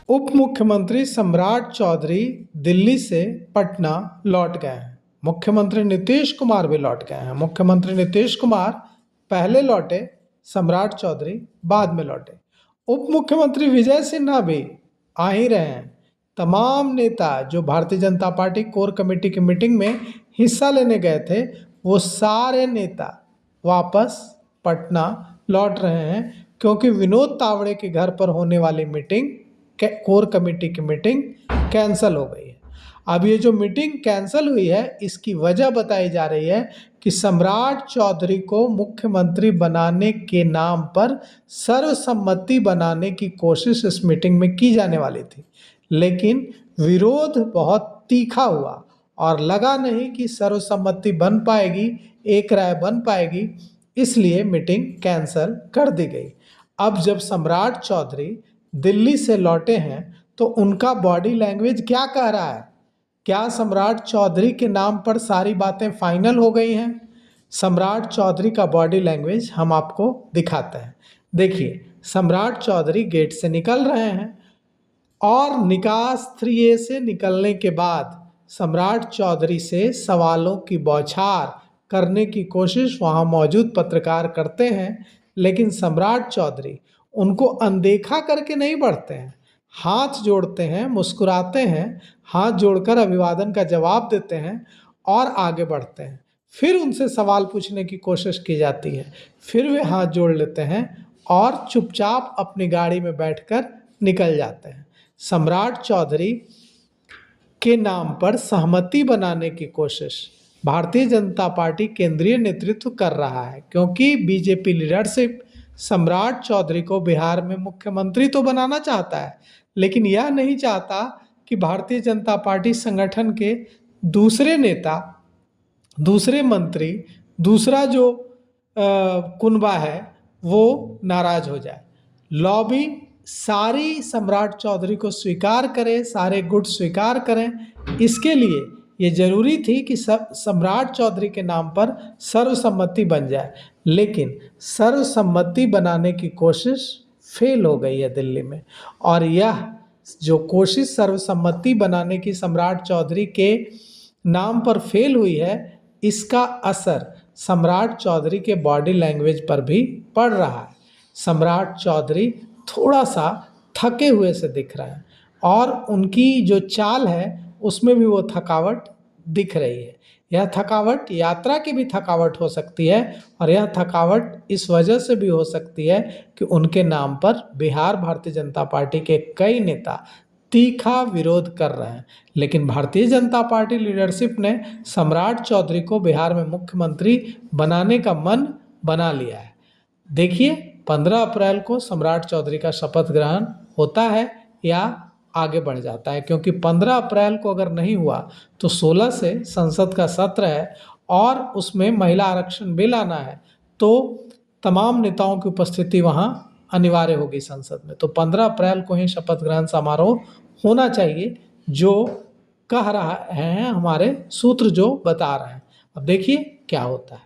उप मुख्यमंत्री सम्राट चौधरी दिल्ली से पटना लौट गए हैं। मुख्यमंत्री नीतीश कुमार भी लौट गए हैं। मुख्यमंत्री नीतीश कुमार पहले लौटे, सम्राट चौधरी बाद में लौटे। उप मुख्यमंत्री विजय सिन्हा भी आ ही रहे हैं। तमाम नेता जो Bharatiya Janata party core committee की मीटिंग में हिस्सा लेने गए थे, वो सारे नेता वापस पटना लौट रहे हैं, क्योंकि विनोद तावड़े के घर पर होने वाली मीटिंग, कोर कमेटी की मीटिंग कैंसिल हो गई है। अब ये जो मीटिंग कैंसिल हुई है, इसकी वजह बताई जा रही है कि सम्राट चौधरी को मुख्यमंत्री बनाने के नाम पर सर्वसम्मति बनाने की कोशिश इस मीटिंग में की जाने वाली थी, लेकिन विरोध बहुत तीखा हुआ और लगा नहीं कि सर्वसम्मति बन पाएगी, एक राय बन पाएगी, इसलिए मीटिंग कैंसिल कर दी गई। अब जब सम्राट चौधरी दिल्ली से लौटे हैं तो उनका बॉडी लैंग्वेज क्या कह रहा है? क्या सम्राट चौधरी के नाम पर सारी बातें फाइनल हो गई हैं? सम्राट चौधरी का बॉडी लैंग्वेज हम आपको दिखाते हैं। देखिए, सम्राट चौधरी गेट से निकल रहे हैं और निकास 3A से निकलने के बाद सम्राट चौधरी से सवालों की बौछार करने की कोशिश वहाँ मौजूद पत्रकार करते हैं, लेकिन सम्राट चौधरी उनको अनदेखा करके नहीं बढ़ते हैं। हाथ जोड़ते हैं, मुस्कुराते हैं, हाथ जोड़कर अभिवादन का जवाब देते हैं और आगे बढ़ते हैं। फिर उनसे सवाल पूछने की कोशिश की जाती है, फिर वे हाथ जोड़ लेते हैं और चुपचाप अपनी गाड़ी में बैठकर निकल जाते हैं। सम्राट चौधरी के नाम पर सहमति बनाने की कोशिश भारतीय जनता पार्टी केंद्रीय नेतृत्व कर रहा है, क्योंकि बीजेपी लीडरशिप सम्राट चौधरी को बिहार में मुख्यमंत्री तो बनाना चाहता है, लेकिन यह नहीं चाहता कि भारतीय जनता पार्टी संगठन के दूसरे नेता, दूसरे मंत्री, दूसरा जो कुनबा है वो नाराज हो जाए। लॉबी सारी सम्राट चौधरी को स्वीकार करे, सारे गुट स्वीकार करें। इसके लिए ये जरूरी थी कि सम्राट चौधरी के नाम पर सर्वसम्मति बन जाए, लेकिन सर्वसम्मति बनाने की कोशिश फेल हो गई है दिल्ली में। और यह जो कोशिश सर्वसम्मति बनाने की सम्राट चौधरी के नाम पर फेल हुई है, इसका असर सम्राट चौधरी के बॉडी लैंग्वेज पर भी पड़ रहा है। सम्राट चौधरी थोड़ा सा थके हुए से दिख रहे हैं और उनकी जो चाल है उसमें भी वो थकावट दिख रही है। यह थकावट यात्रा की भी थकावट हो सकती है और यह थकावट इस वजह से भी हो सकती है कि उनके नाम पर बिहार भारतीय जनता पार्टी के कई नेता तीखा विरोध कर रहे हैं। लेकिन भारतीय जनता पार्टी लीडरशिप ने सम्राट चौधरी को बिहार में मुख्यमंत्री बनाने का मन बना लिया है। देखिए, 15 अप्रैल को सम्राट चौधरी का शपथ ग्रहण होता है या आगे बढ़ जाता है, क्योंकि 15 अप्रैल को अगर नहीं हुआ तो 16 से संसद का सत्र है और उसमें महिला आरक्षण बिल आना है, तो तमाम नेताओं की उपस्थिति वहाँ अनिवार्य होगी संसद में। तो 15 अप्रैल को ही शपथ ग्रहण समारोह होना चाहिए, जो कह रहा है हमारे सूत्र जो बता रहे हैं। अब देखिए क्या होता है।